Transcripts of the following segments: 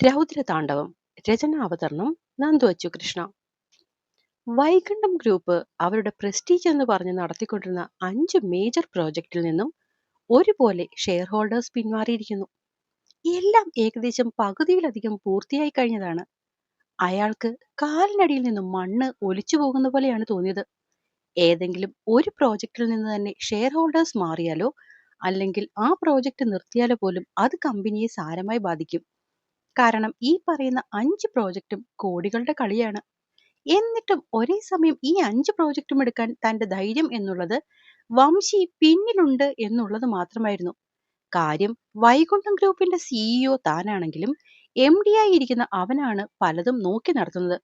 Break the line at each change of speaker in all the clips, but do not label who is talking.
രൗദ്രതാണ്ഡവം രചനാവതരണം Nandu അച്ചുകൃഷ്ണ. വൈകണ്ഠം group അവരുടെ prestige എന്ന് പറഞ്ഞ് നടത്തിക്കൊണ്ടിരുന്ന 5 മേജർ പ്രോജക്റ്റിൽ നിന്നും ഒരുപോലെ ഷെയർ ഹോൾഡേഴ്സ് പിന്മാറിയിരിക്കുന്നു. എല്ലാം ഏകദേശം പകുതിയിലധികം പൂർത്തിയായി കഴിഞ്ഞതാണ്. അയാൾക്ക് കാലിനടിയിൽ നിന്നും മണ്ണ് ഒലിച്ചു പോകുന്ന പോലെയാണ് തോന്നിയത്. ഏതെങ്കിലും ഒരു പ്രോജക്റ്റിൽ നിന്ന് തന്നെ ഷെയർ ഹോൾഡേഴ്സ് മാറിയാലോ അല്ലെങ്കിൽ ആ പ്രോജക്റ്റ് നിർത്തിയാലോ പോലും അത് കമ്പനിയെ സാരമായി ബാധിക്കും. കാരണം ഈ പറയുന്ന 5 പ്രോജക്റ്റും കോടികളുടെ കളിയാണ്. എന്നിട്ടും ഒരേ സമയം ഈ 5 പ്രോജക്റ്റും എടുക്കാൻ തന്റെ ധൈര്യം എന്നുള്ളത് വംശി പിന്നിലുണ്ട് എന്നുള്ളത് മാത്രമായിരുന്നു. കാര്യം വൈകുണ്ഠം ഗ്രൂപ്പിന്റെ സിഇഒ താനാണെങ്കിലും MD ആയി ഇരിക്കുന്ന അവനാണ് പലതും നോക്കി നടത്തുന്നത്.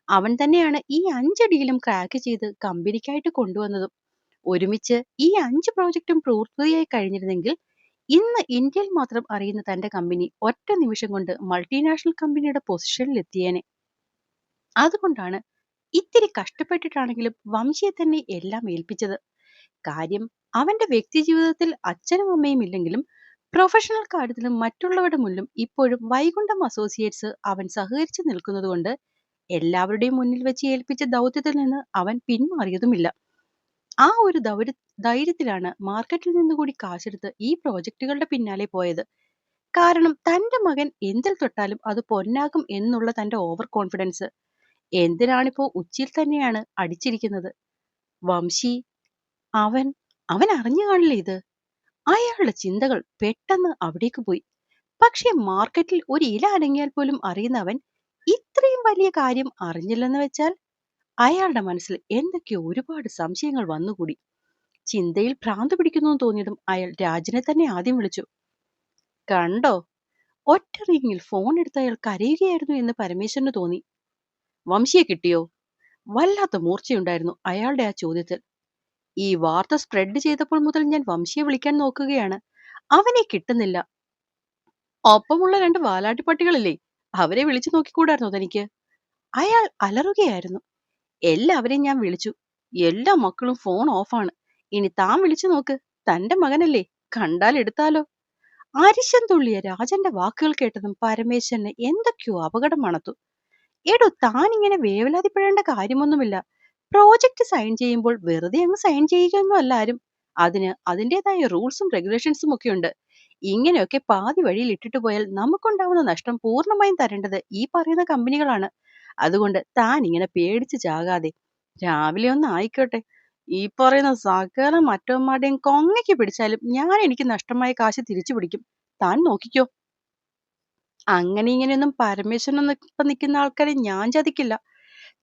അവൻ തന്നെയാണ് ഈ 5 ഡീലും ക്രാക്ക് ചെയ്ത് കമ്പനിക്കായിട്ട് കൊണ്ടുവന്നതും. ഒരുമിച്ച് ഈ 5 പ്രോജക്റ്റും പൂർത്തിയായി കഴിഞ്ഞിരുന്നെങ്കിൽ ഇന്ന് ഇന്ത്യയിൽ മാത്രം അറിയുന്ന തന്റെ കമ്പനി ഒറ്റ നിമിഷം കൊണ്ട് മൾട്ടിനാഷണൽ കമ്പനിയുടെ പൊസിഷനിൽ എത്തിയേനെ. അതുകൊണ്ടാണ് ഇത്തിരി കഷ്ടപ്പെട്ടിട്ടാണെങ്കിലും വംശിയെ തന്നെ എല്ലാം ഏൽപ്പിച്ചത്. കാര്യം അവന്റെ വ്യക്തി ജീവിതത്തിൽ അച്ഛനും അമ്മയും ഇല്ലെങ്കിലും പ്രൊഫഷണൽ കാര്യത്തിലും മറ്റുള്ളവരുടെ മുന്നിലും ഇപ്പോഴും വൈകുണ്ഠം അസോസിയേറ്റ്സ് അവൻ സഹകരിച്ചു നിൽക്കുന്നതുകൊണ്ട് എല്ലാവരുടെയും മുന്നിൽ വെച്ച് ഏൽപ്പിച്ച ദൗത്യത്തിൽ നിന്ന് അവൻ പിന്മാറിയതുമില്ല. ആ ഒരു ധൈര്യത്തിലാണ് മാർക്കറ്റിൽ നിന്നുകൂടി കാശെടുത്ത് ഈ പ്രോജക്റ്റുകളുടെ പിന്നാലെ പോയത്. കാരണം തന്റെ മകൻ എന്തിൽ തൊട്ടാലും അത് പൊന്നാകും എന്നുള്ള തന്റെ ഓവർ കോൺഫിഡൻസ് എന്തിനാണിപ്പോ ഉച്ചിയിൽ തന്നെയാണ് അടിച്ചിരിക്കുന്നത്. വംശി അവൻ അവൻ അറിഞ്ഞു കാണില്ല ഇത്. അയാളുടെ ചിന്തകൾ പെട്ടെന്ന് അവിടേക്ക് പോയി. പക്ഷെ മാർക്കറ്റിൽ ഒരു ഇല അനങ്ങിയാൽ പോലും അറിയുന്നവൻ ഇത്രയും വലിയ കാര്യം അറിഞ്ഞില്ലെന്ന് വെച്ചാൽ അയാളുടെ മനസ്സിൽ എന്തൊക്കെയോ ഒരുപാട് സംശയങ്ങൾ വന്നുകൂടി. ചിന്തയിൽ ഭ്രാന്ത് പിടിക്കുന്നു തോന്നിയതും അയാൾ രാജനെ തന്നെ ആദ്യം വിളിച്ചു. കണ്ടോ, ഒറ്റ റിങ്ങിൽ ഫോൺ എടുത്ത് അയാൾ കരയുകയായിരുന്നു എന്ന് പരമേശ്വരന് തോന്നി. വംശിയെ കിട്ടിയോ? വല്ലാത്ത മൂർച്ചയുണ്ടായിരുന്നു അയാളുടെ ആ ചോദ്യത്തിൽ. ഈ വാർത്ത സ്പ്രെഡ് ചെയ്തപ്പോൾ മുതൽ ഞാൻ വംശിയെ വിളിക്കാൻ നോക്കുകയാണ്. അവനെ കിട്ടുന്നില്ല. ഒപ്പമുള്ള 2 വാലാട്ടിപ്പട്ടികളില്ലേ, അവരെ വിളിച്ചു നോക്കിക്കൂടായിരുന്നോ തനിക്ക്? അയാൾ അലറുകയായിരുന്നു. എല്ലാവരെയും ഞാൻ വിളിച്ചു. എല്ലാ മക്കളും ഫോൺ ഓഫാണ്. ഇനി താൻ വിളിച്ചു നോക്ക്. തന്റെ മകനല്ലേ, കണ്ടാൽ എടുത്താലോ. അരിശം തുള്ളിയ രാജന്റെ വാക്കുകൾ കേട്ടതും പരമേശ്വരന് എന്തൊക്കെയോ അപകടം മണത്തു. എടോ, താൻ ഇങ്ങനെ വേവലാതിപ്പെടേണ്ട കാര്യമൊന്നുമില്ല. പ്രോജക്റ്റ് സൈൻ ചെയ്യുമ്പോൾ വെറുതെ അങ്ങ് സൈൻ ചെയ്യുകയൊന്നും അല്ല ആരും. അതിന് അതിൻ്റെതായ റൂൾസും റെഗുലേഷൻസും ഒക്കെ ഉണ്ട്. ഇങ്ങനെയൊക്കെ പാതി വഴിയിൽ ഇട്ടിട്ട് പോയാൽ നമുക്കുണ്ടാവുന്ന നഷ്ടം പൂർണ്ണമായും തരേണ്ടത് ഈ പറയുന്ന കമ്പനികളാണ്. അതുകൊണ്ട് താൻ ഇങ്ങനെ പേടിച്ച് ചാകാതെ രാവിലെ ഒന്ന് ആയിക്കോട്ടെ. ഈ പറയുന്ന സകല മറ്റവന്മാരുടെയും കൊങ്ങയ്ക്ക് പിടിച്ചാലും ഞാൻ എനിക്ക് നഷ്ടമായ കാശ് തിരിച്ചു പിടിക്കും. താൻ നോക്കിക്കോ. അങ്ങനെ ഇങ്ങനെയൊന്നും പരമേശ്വരനൊന്നും ഇപ്പൊ നിൽക്കുന്ന ആൾക്കാരെ ഞാൻ ചതിക്കില്ല.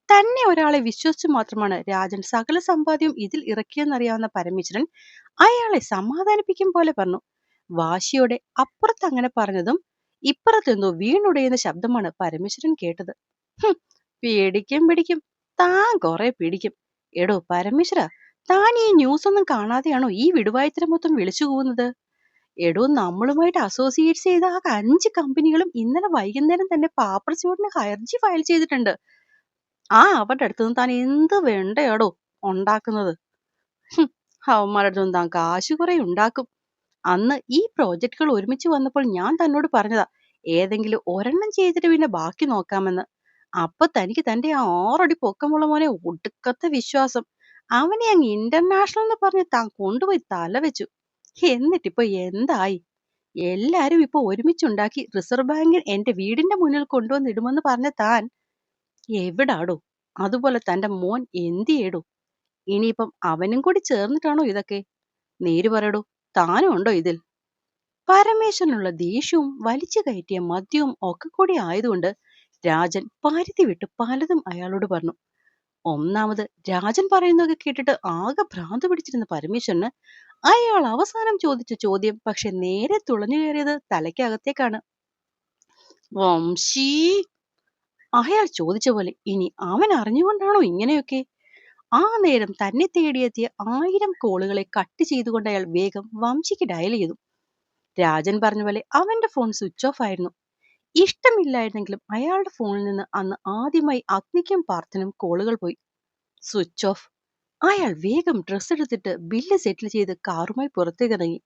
തന്നെ ഒരാളെ വിശ്വസിച്ച് മാത്രമാണ് രാജൻ സകല സമ്പാദ്യവും ഇതിൽ ഇറക്കിയെന്നറിയാവുന്ന പരമേശ്വരൻ അയാളെ സമാധാനിപ്പിക്കും പോലെ പറഞ്ഞു. വാശിയോടെ അപ്പുറത്ത് അങ്ങനെ പറഞ്ഞതും ഇപ്പുറത്തെന്തോ വീണുടയുന്ന ശബ്ദമാണ് പരമേശ്വരൻ കേട്ടത്. പേടിക്കും പിടിക്കും, താൻ കുറെ പിടിക്കും. എടോ പരമേശ്വര, താൻ ഈ ന്യൂസ് ഒന്നും കാണാതെയാണോ ഈ വിടുവായത്തരം മൊത്തം വിളിച്ചു പോകുന്നത്? എടോ, നമ്മളുമായിട്ട് അസോസിയേറ്റ് ചെയ്ത ആ 5 കമ്പനികളും ഇന്നലെ വൈകുന്നേരം തന്നെ പാപ്പർ സ്യൂട്ടിന് ഹർജി ഫയൽ ചെയ്തിട്ടുണ്ട്. അവരുടെ അടുത്തുനിന്ന് താൻ എന്ത് വേണ്ടയാടോ ഉണ്ടാക്കുന്നത്? അവന്മാരുടെ അടുത്തുനിന്ന് താൻ കാശ് കുറെ ഉണ്ടാക്കും. അന്ന് ഈ പ്രോജക്റ്റുകൾ ഒരുമിച്ച് വന്നപ്പോൾ ഞാൻ തന്നോട് പറഞ്ഞതാ, ഏതെങ്കിലും ഒരെണ്ണം ചെയ്തിട്ട് പിന്നെ ബാക്കി നോക്കാമെന്ന്. അപ്പൊ തനിക്ക് തന്റെ ആ 6 അടി പൊക്കമുള്ള മോനെ ഒടുക്കത്തെ വിശ്വാസം. അവനെ അങ്ങ് ഇന്റർനാഷണൽ എന്ന് പറഞ്ഞ് താൻ കൊണ്ടുപോയി തല വെച്ചു. എന്നിട്ടിപ്പോ എന്തായി? എല്ലാരും ഇപ്പൊ ഒരുമിച്ചുണ്ടാക്കി റിസർവ് ബാങ്കിൽ എന്റെ വീടിന്റെ മുന്നിൽ കൊണ്ടുവന്നിടുമെന്ന് പറഞ്ഞ താൻ എവിടാടോ? അതുപോലെ തന്റെ മോൻ എന്തിയേടോ? ഇനിയിപ്പം അവനും കൂടി ചേർന്നിട്ടാണോ ഇതൊക്കെ? നേര് പറയടോ, താനും ഉണ്ടോ ഇതിൽ? പരമേശ്വരനുള്ള ദേഷ്യവും വലിച്ചു കയറ്റിയ മദ്യവും ഒക്കെ കൂടി ആയതുകൊണ്ട് രാജൻ പരിധി വിട്ട് പലതും അയാളോട് പറഞ്ഞു. ഒന്നാമത് രാജൻ പറയുന്നതൊക്കെ കേട്ടിട്ട് ആകെ ഭ്രാന്ത് പിടിച്ചിരുന്ന പരമേശ്വരന് അയാൾ അവസാനം ചോദിച്ച ചോദ്യം പക്ഷെ നേരെ തുളഞ്ഞു കയറിയത് തലയ്ക്കകത്തേക്കാണ്. വംശീ, അയാൾ ചോദിച്ച പോലെ ഇനി അവൻ അറിഞ്ഞുകൊണ്ടാണോ ഇങ്ങനെയൊക്കെ? ആ നേരം തന്നെ തേടിയെത്തിയ 1000 കോളുകളെ കട്ട് ചെയ്തുകൊണ്ട് അയാൾ വേഗം വംശിക്ക് ഡയൽ ചെയ്തു. രാജൻ പറഞ്ഞ പോലെ അവന്റെ ഫോൺ സ്വിച്ച് ഓഫ് ആയിരുന്നു. ഇഷ്ടമില്ലായിരുന്നെങ്കിലും അയാളുടെ ഫോണിൽ നിന്ന് അന്ന് ആദ്യമായി അഗ്നിക്കും പാർത്ഥനും കോളുകൾ പോയി. Switch off. അയാൾ വേഗം ഡ്രസ് എടുത്തിട്ട് ബില്ല് സെറ്റിൽ ചെയ്ത് കാറുമായി പുറത്തേക്ക് ഇറങ്ങി.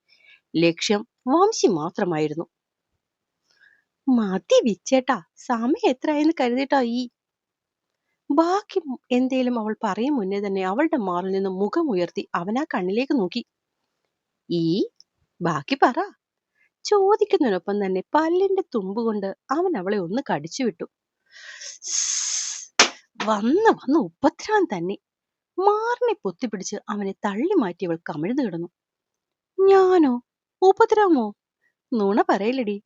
ലക്ഷ്യം വംശി മാത്രമായിരുന്നു. മതി വിച്ചേട്ടാ, സമയം എത്രയായെന്ന് കരുതിയിട്ടാ ഈ ബാക്കി എന്തേലും അവൾ പറയും മുന്നേ തന്നെ അവളുടെ മാറിൽ നിന്ന് മുഖം ഉയർത്തി അവൻ ആ കണ്ണിലേക്ക് നോക്കി. ഈ ബാക്കി പറ. ചോദിക്കുന്നതിനൊപ്പം തന്നെ പല്ലിന്റെ തുമ്പ് കൊണ്ട് അവൻ അവളെ ഒന്ന് കടിച്ചു വിട്ടു. വന്ന് വന്ന് ഉപദ്രവം തന്നെ. മാറിനെ പൊത്തിപ്പിടിച്ച് അവനെ തള്ളി മാറ്റിയവൾ കമിഴ്ന്നു കിടന്നു. ഞാനോ? ഉപദ്രവമോ? നുണ പറയില്ലടി.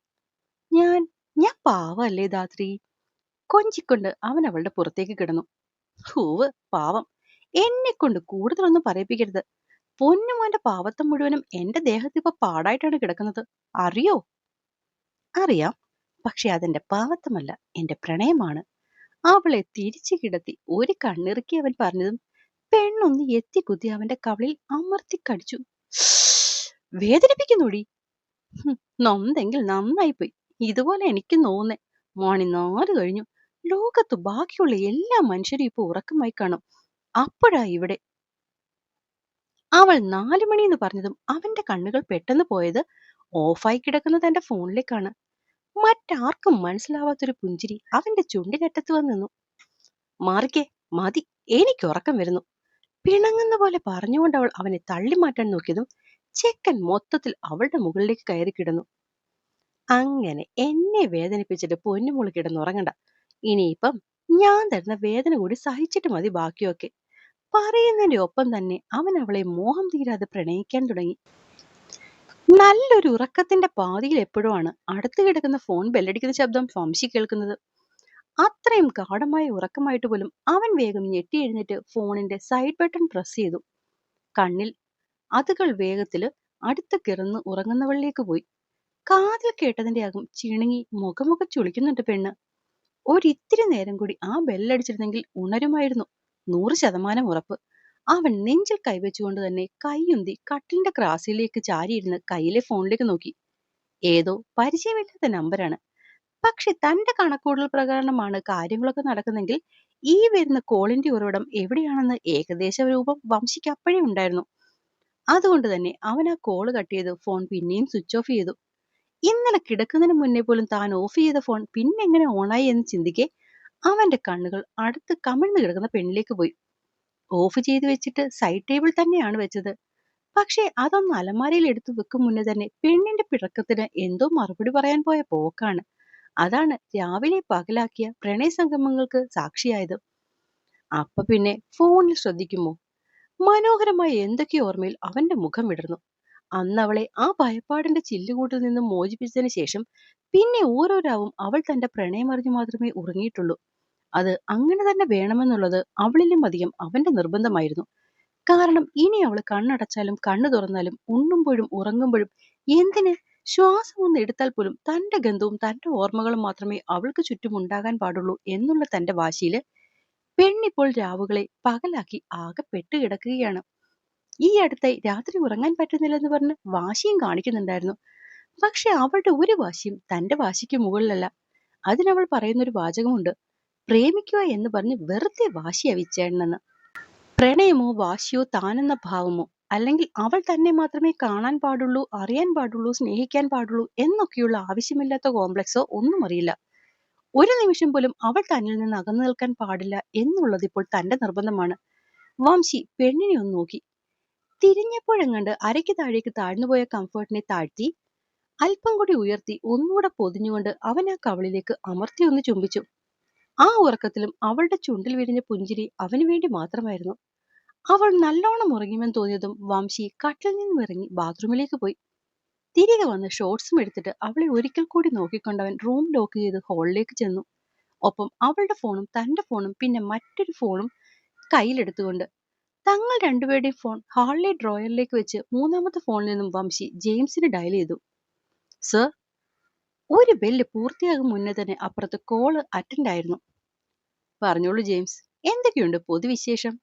ഞാൻ ഞാൻ പാവല്ലേ ധാത്രി. കൊഞ്ചിക്കൊണ്ട് അവൻ അവളുടെ പുറത്തേക്ക് കിടന്നു. ഹൂവ്, പാവം. എന്നെ കൊണ്ട് കൂടുതലൊന്നും പറയിപ്പിക്കരുത്. പൊന്നുമോന്റെ പാവത്തം മുഴുവനും എന്റെ ദേഹത്ത് ഇപ്പൊ പാടായിട്ടാണ് കിടക്കുന്നത്. അറിയോ? അറിയാം. പക്ഷെ അതെന്റെ പാവത്തമല്ല, എന്റെ പ്രണയമാണ്. അവളെ തിരിച്ചു കിടത്തി ഒരു കണ്ണിറുക്കി അവൻ പറഞ്ഞതും പെണ്ണൊന്ന് എത്തിക്കുത്തി അവന്റെ കവിളിൽ അമർത്തി കടിച്ചു. വേദനിപ്പിക്കുന്നുടി. നൊന്തെങ്കിൽ നന്നായിപ്പോയി. ഇതുപോലെ എനിക്ക് നോന്നേ. മണി 4 കഴിഞ്ഞു. ലോകത്ത് ബാക്കിയുള്ള എല്ലാ മനുഷ്യരും ഇപ്പൊ ഉറക്കമായി കാണും. അപ്പോഴാ ഇവിടെ. അവൾ 4 മണിയെന്ന് പറഞ്ഞതും അവന്റെ കണ്ണുകൾ പെട്ടെന്ന് പോയത് ഓഫായി കിടക്കുന്ന തന്റെ ഫോണിലേക്കാണ്. മറ്റാർക്കും മനസ്സിലാവാത്തൊരു പുഞ്ചിരി അവന്റെ ചുണ്ടിനറ്റത്ത് വന്നു നിന്നു. മാറിക്കേ, മതി, എനിക്ക് ഉറക്കം വരുന്നു. പിണങ്ങുന്ന പോലെ പറഞ്ഞുകൊണ്ട് അവൾ അവനെ തള്ളി മാറ്റാൻ നോക്കിയതും ചെക്കൻ മൊത്തത്തിൽ അവളുടെ മുകളിലേക്ക് കയറി കിടന്നു. അങ്ങനെ എന്നെ വേദനിപ്പിച്ചിട്ട് പൊന്നുമോള് കിടന്നുറങ്ങണ്ട. ഇനിയിപ്പം ഞാൻ തരുന്ന വേദന കൂടി സഹിച്ചിട്ട് മതി ബാക്കിയൊക്കെ. പറയുന്നതിന്റെ ഒപ്പം തന്നെ അവൻ അവളെ മോഹം തീരാതെ പ്രണയിക്കാൻ തുടങ്ങി. നല്ലൊരു ഉറക്കത്തിന്റെ പാതിയിൽ എപ്പോഴോ ആണ് അടുത്ത് കിടക്കുന്ന ഫോൺ ബെല്ലടിക്കുന്ന ശബ്ദം വംശി കേൾക്കുന്നത്. അത്രയും ഗാഢമായ ഉറക്കമായിട്ട് പോലും അവൻ വേഗം ഞെട്ടി എഴുന്നേറ്റ് ഫോണിന്റെ സൈഡ് ബട്ടൺ പ്രസ് ചെയ്തു. കണ്ണിൽ അതുകൾ വേഗത്തില് അടുത്ത് കിടന്ന് ഉറങ്ങുന്നവളിലേക്ക് പോയി. കാതിൽ കേട്ടതിന്റെ ആകും ചിണുങ്ങി മുഖമൊക്കെ ചുളിക്കുന്നുണ്ട് പെണ്ണ്. ഒരിത്തിരി നേരം കൂടി ആ ബെല്ലടിച്ചിരുന്നെങ്കിൽ ഉണരുമായിരുന്നു. 100% ഉറപ്പ്. അവൻ നെഞ്ചിൽ കൈവച്ചുകൊണ്ട് തന്നെ കൈയുന്തി കട്ടിലിന്റെ ക്രാസിലേക്ക് ചാരിയിരുന്ന് കയ്യിലെ ഫോണിലേക്ക് നോക്കി. ഏതോ പരിചയമില്ലാത്ത നമ്പരാണ്. പക്ഷെ തന്റെ കണക്കുകൂടൽ പ്രകാരമാണ് കാര്യങ്ങളൊക്കെ നടക്കുന്നെങ്കിൽ ഈ വരുന്ന കോളിന്റെ ഉറവിടം എവിടെയാണെന്ന് ഏകദേശ രൂപം വംശിക്ക് അപ്പോഴേ ഉണ്ടായിരുന്നു. അതുകൊണ്ട് തന്നെ അവൻ ആ കോള് കട്ട് ചെയ്ത് ഫോൺ പിന്നെയും സ്വിച്ച് ഓഫ് ചെയ്തു. ഇന്നലെ കിടക്കുന്നതിന് മുന്നേ പോലും താൻ ഓഫ് ചെയ്ത ഫോൺ പിന്നെ എങ്ങനെ ഓണായി എന്ന് ചിന്തിക്കെ അവന്റെ കണ്ണുകൾ അടുത്ത് കമിഴ്ന്നു കിടക്കുന്ന പെണ്ണിലേക്ക് പോയി. ഓഫ് ചെയ്ത് വെച്ചിട്ട് സൈഡ് ടേബിൾ തന്നെയാണ് വെച്ചത്. പക്ഷേ അതൊന്ന് അലമാരയിൽ എടുത്തു വെക്കും മുന്നേ തന്നെ പെണ്ണിന്റെ പിറക്കത്തിന് എന്തോ മറുപടി പറയാൻ പോയ പോക്കാണ്. അതാണ് രാവിലെ പകലാക്കിയ പ്രണയ സംഗമങ്ങൾക്ക് സാക്ഷിയായത്. അപ്പൊ പിന്നെ ഫോണിൽ ശ്രദ്ധിക്കുമോ? മനോഹരമായ എന്തൊക്കെയോ ഓർമ്മയിൽ അവന്റെ മുഖം വിടർന്നു. അന്ന് അവളെ ആ ഭയപ്പാടിന്റെ ചില്ലുകൂട്ടിൽ നിന്നും മോചിപ്പിച്ചതിന് ശേഷം പിന്നെ ഓരോ രാവും അവൾ തന്റെ പ്രണയമറിഞ്ഞു മാത്രമേ ഉറങ്ങിയിട്ടുള്ളൂ. അത് അങ്ങനെ തന്നെ വേണമെന്നുള്ളത് അവളിലും അധികം അവന്റെ നിർബന്ധമായിരുന്നു. കാരണം ഇനി അവൾ കണ്ണടച്ചാലും കണ്ണു തുറന്നാലും ഉണ്ണുമ്പോഴും ഉറങ്ങുമ്പോഴും എന്തിന് ശ്വാസം ഒന്ന് എടുത്താൽ പോലും തന്റെ ഗന്ധവും തന്റെ ഓർമ്മകളും മാത്രമേ അവൾക്ക് ചുറ്റും ഉണ്ടാകാൻ പാടുള്ളൂ എന്നുള്ള തന്റെ വാശിയില് പെണ്ണിപ്പോൾ രാവുകളെ പകലാക്കി ആകെ പെട്ടുകിടക്കുകയാണ്. ഈ അടുത്തായി രാത്രി ഉറങ്ങാൻ പറ്റുന്നില്ലെന്ന് പറഞ്ഞ് വാശിയും കാണിക്കുന്നുണ്ടായിരുന്നു. പക്ഷെ അവളുടെ ഒരു വാശിയും തന്റെ വാശിക്ക് മുകളിലല്ല. അതിനവൾ പറയുന്നൊരു വാചകമുണ്ട്: പ്രേമിക്കുക എന്ന് പറഞ്ഞ് വെറുതെ വാശിയാ വിച്ചേട്ടനെന്ന്. പ്രണയമോ വാശിയോ താനെന്ന ഭാവമോ അല്ലെങ്കിൽ അവൾ തന്നെ മാത്രമേ കാണാൻ പാടുള്ളൂ, അറിയാൻ പാടുള്ളൂ, സ്നേഹിക്കാൻ പാടുള്ളൂ എന്നൊക്കെയുള്ള ആവശ്യമില്ലാത്ത കോംപ്ലക്സോ ഒന്നും അറിയില്ല. ഒരു നിമിഷം പോലും അവൾ തന്നിൽ നിന്ന് അകന്നു നിൽക്കാൻ പാടില്ല എന്നുള്ളത് ഇപ്പോൾ തന്റെ നിർബന്ധമാണ്. വംശി പെണ്ണിനെ ഒന്ന് നോക്കി. തിരിഞ്ഞപ്പോഴെങ്ങാണ്ട് അരയ്ക്ക് താഴേക്ക് താഴ്ന്നുപോയ കംഫർട്ടിനെ താഴ്ത്തി അല്പം കൂടി ഉയർത്തി ഒന്നുകൂടെ പൊതിഞ്ഞുകൊണ്ട് അവൻ ആ കവളിലേക്ക് അമർത്തി ഒന്ന് ചുംബിച്ചു. ആ ഉറക്കത്തിലും അവളുടെ ചുണ്ടിൽ വിരിഞ്ഞ പുഞ്ചിരി അവന് വേണ്ടി മാത്രമായിരുന്നു. അവൾ നല്ലോണം ഉറങ്ങിമെന്ന് തോന്നിയതും വംശി കട്ടിൽ നിന്നും ഇറങ്ങി ബാത്റൂമിലേക്ക് പോയി. തിരികെ വന്ന് ഷോർട്സും എടുത്തിട്ട് അവളെ ഒരിക്കൽ കൂടി നോക്കിക്കൊണ്ടവൻ റൂം ലോക്ക് ചെയ്ത് ഹാളിലേക്ക് ചെന്നു. ഒപ്പം അവളുടെ ഫോണും തന്റെ ഫോണും പിന്നെ മറ്റൊരു ഫോണും കയ്യിലെടുത്തുകൊണ്ട് തങ്ങൾ രണ്ടുപേരുടെയും ഫോൺ ഹാളിലെ ഡ്രോയറിലേക്ക് വെച്ച് മൂന്നാമത്തെ ഫോണിൽ നിന്നും വംശി ജെയിംസിന് ഡയൽ ചെയ്തു. സർ, ഒരു ബെല്ല് പൂർത്തിയാകും മുന്നേ തന്നെ അപ്പുറത്ത് കോള് അറ്റൻഡ് ആയിരുന്നു. പറഞ്ഞോളൂ ജെയിംസ്, എന്തൊക്കെയുണ്ട് പൊതുവിശേഷം?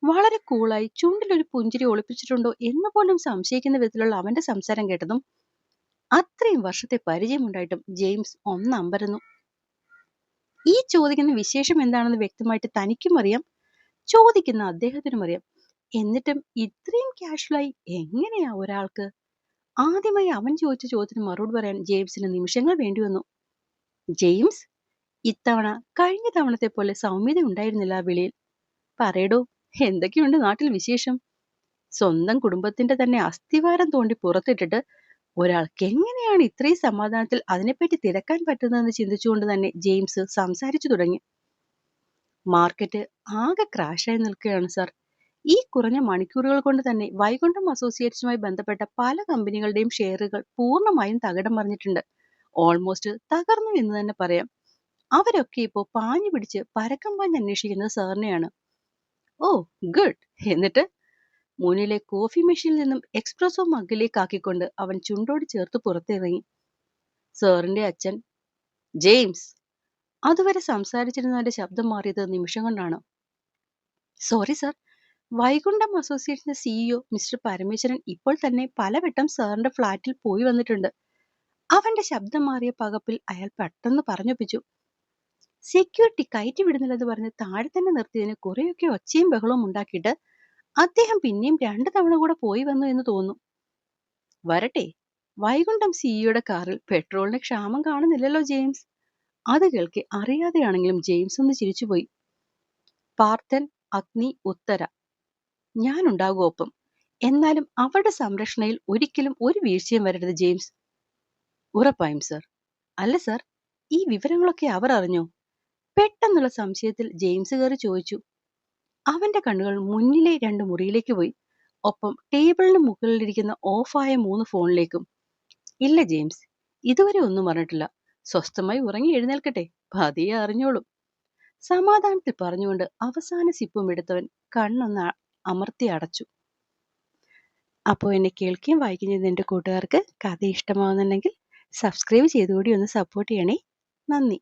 വളരെ കൂളായി ചുണ്ടിലൊരു പുഞ്ചിരി ഒളിപ്പിച്ചിട്ടുണ്ടോ എന്ന് പോലും സംശയിക്കുന്ന വിധത്തിലുള്ള അവന്റെ സംസാരം കേട്ടതും അത്രയും വർഷത്തെ പരിചയമുണ്ടായിട്ടും ജെയിംസ് ഒന്നമ്പരന്നു. ഈ ചോദിക്കുന്ന വിശേഷം എന്താണെന്ന് വ്യക്തമായിട്ട് തനിക്കും അറിയാം, ചോദിക്കുന്ന അദ്ദേഹത്തിനും അറിയാം. എന്നിട്ടും ഇത്രയും കാഷ്വലായി എങ്ങനെയാ ഒരാൾക്ക്? ആദ്യമായി അവൻ ചോദിച്ച ചോദ്യത്തിന് മറുപടി പറയാൻ ജെയിംസിന് നിമിഷങ്ങൾ വേണ്ടി വന്നു. ജെയിംസ്, ഇത്തവണ കഴിഞ്ഞ തവണത്തെ പോലെ സൗമ്യത ഉണ്ടായിരുന്നില്ല ആ വിളിയിൽ. പറയടോ, എന്തൊക്കെയുണ്ട് നാട്ടിൽ വിശേഷം? സ്വന്തം കുടുംബത്തിന്റെ തന്നെ അസ്ഥിവാരം തോണ്ടി പുറത്തിട്ടിട്ട് ഒരാൾക്ക് എങ്ങനെയാണ് ഇത്രയും സമാധാനത്തിൽ അതിനെപ്പറ്റി തിരക്കാൻ പറ്റുന്നതെന്ന് ചിന്തിച്ചുകൊണ്ട് തന്നെ ജെയിംസ് സംസാരിച്ചു തുടങ്ങി. മാർക്കറ്റ് ആകെ ക്രാഷായി നിൽക്കുകയാണ് സാർ. ഈ കുറഞ്ഞ മണിക്കൂറുകൾ കൊണ്ട് തന്നെ വൈകുണ്ഠം അസോസിയേറ്റ്സുമായി ബന്ധപ്പെട്ട പല കമ്പനികളുടെയും ഷെയറുകൾ പൂർണ്ണമായും തകിടം മറിഞ്ഞിട്ടുണ്ട്. ഓൾമോസ്റ്റ് തകർന്നു എന്ന് തന്നെ പറയാം. അവരൊക്കെ ഇപ്പോൾ പാഞ്ഞു പിടിച്ച് പരക്കം പാഞ്ഞ് അന്വേഷിക്കുന്നത് സാറിനെയാണ്. ഓ, ഗുഡ്. എന്നിട്ട്? മുന്നിലെ കോഫി മെഷീനിൽ നിന്നും എക്സ്പ്രസോ മഗ്ഗിലേക്ക് ആക്കിക്കൊണ്ട് അവൻ ചുണ്ടോട് ചേർത്ത് പുറത്തിറങ്ങി. സാറിന്റെ അച്ഛൻ ജെയിംസ്. അതുവരെ സംസാരിച്ചിരുന്നവന്റെ ശബ്ദം മാറിയത് നിമിഷം കൊണ്ടാണ്. സോറി സാർ, വൈകുണ്ഠം അസോസിയേഷന്റെ സിഇഒ മിസ്റ്റർ പരമേശ്വരൻ ഇപ്പോൾ തന്നെ പലവട്ടം സാറിന്റെ ഫ്ളാറ്റിൽ പോയി വന്നിട്ടുണ്ട്. അവന്റെ ശബ്ദം മാറിയ പകപ്പിൽ അയാൾ പെട്ടെന്ന് പറഞ്ഞൊപ്പിച്ചു. സെക്യൂരിറ്റി കയറ്റി വിടുന്നില്ലെന്ന് പറഞ്ഞ് താഴെ തന്നെ നിർത്തിയതിന് കുറെയൊക്കെ ഒച്ചയും ബഹളവും ഉണ്ടാക്കിയിട്ട് അദ്ദേഹം പിന്നെയും 2 തവണ കൂടെ പോയി വന്നു എന്ന് തോന്നുന്നു. വരട്ടെ. വൈകുണ്ഠം സിഇഒയുടെ കാറിൽ പെട്രോളിന് ക്ഷാമം കാണുന്നില്ലല്ലോ ജെയിംസ്. അത് കേൾക്കെ അറിയാതെയാണെങ്കിലും ജെയിംസ് ഒന്ന് ചിരിച്ചുപോയി. പാർത്ഥൻ, അഗ്നി, ഉത്തര, ഞാനുണ്ടാകും ഒപ്പം. എന്നാലും അവരുടെ സംരക്ഷണയിൽ ഒരിക്കലും ഒരു വീഴ്ചയും വരരുത് ജെയിംസ്. ഉറപ്പായും സർ. അല്ല സർ, ഈ വിവരങ്ങളൊക്കെ അവർ അറിഞ്ഞോ? പെട്ടെന്നുള്ള സംശയത്തിൽ ജെയിംസ് കയറി ചോദിച്ചു. അവന്റെ കണ്ണുകൾ മുന്നിലെ 2 മുറിയിലേക്ക് പോയി. ഒപ്പം ടേബിളിന് മുകളിലിരിക്കുന്ന ഓഫായ 3 ഫോണിലേക്കും. ഇല്ല ജെയിംസ്, ഇതുവരെ ഒന്നും പറഞ്ഞിട്ടില്ല. സ്വസ്ഥമായി ഉറങ്ങി എഴുന്നേൽക്കട്ടെ, പതിയെ അറിഞ്ഞോളും. സമാധാനത്തിൽ പറഞ്ഞുകൊണ്ട് അവസാന സിപ്പും എടുത്തവൻ കണ്ണൊന്ന് അമർത്തി അടച്ചു. അപ്പോൾ എന്നെ കേൾക്കുകയും വായിക്കുകയും ചെയ്യുന്ന എൻ്റെ കൂട്ടുകാർക്ക് കഥ ഇഷ്ടമാവുന്നുണ്ടെങ്കിൽ സബ്സ്ക്രൈബ് ചെയ്തുകൂടി ഒന്ന് സപ്പോർട്ട് ചെയ്യണേ. നന്ദി.